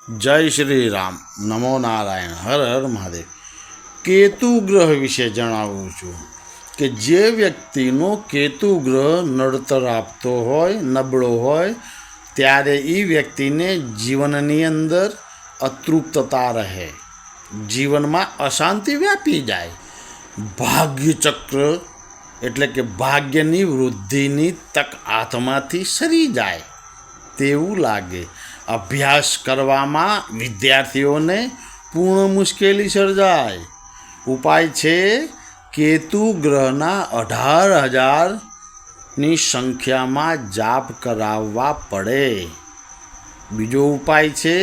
જય શ્રી રામ, નમો નારાયણ, હર હર મહાદેવ. કેતુ ગ્રહ વિશે જણાવું છું કે જે વ્યક્તિનો કેતુ ગ્રહ નડતર આપતો હોય, નબળો હોય, ત્યારે એ વ્યક્તિને જીવનની અંદર અતૃપ્તતા રહે, જીવનમાં અશાંતિ વ્યાપી જાય, ભાગ્યચક્ર એટલે કે ભાગ્યની વૃદ્ધિની તક હાથમાંથી સરી જાય તેવું લાગે. અભ્યાસ કરવામાં વિદ્યાર્થીઓને પૂર્ણ મુશ્કેલી સર્જાય. ઉપાય છે કેતુ ગ્રહના 18,000ની સંખ્યામાં જાપ કરાવવા પડે. બીજો ઉપાય છે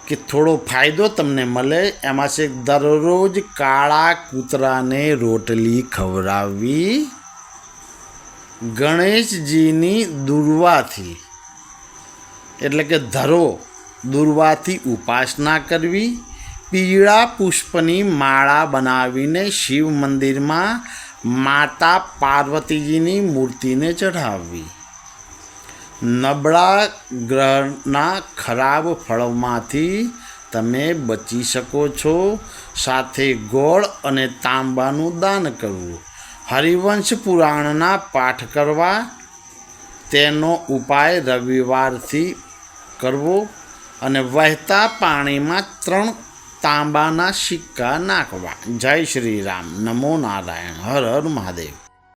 કે થોડો ફાયદો તમને મળે એમાં છે દરરોજ કાળા કૂતરાને રોટલી ખવડાવવી, ગણેશજીની દુર્વાથી એટલે કે દુર્વાથી ઉપાસના કરવી, પીળા પુષ્પની માળા બનાવીને શિવ મંદિરમાં માતા પાર્વતીજીની મૂર્તિને ચઢાવવી. નબળા ગ્રહના ખરાબ ફળમાંથી તમે બચી શકો છો. સાથે ગોળ અને તાંબાનું દાન કરવું, હરિવંશ પુરાણના પાઠ કરવા, તેનો ઉપાય રવિવારથી કરવો અને વહેતા પાણીમાં 3 તાંબાના સિક્કા નાખવા. જય શ્રી રામ, નમો નારાયણ, હર હર મહાદેવ.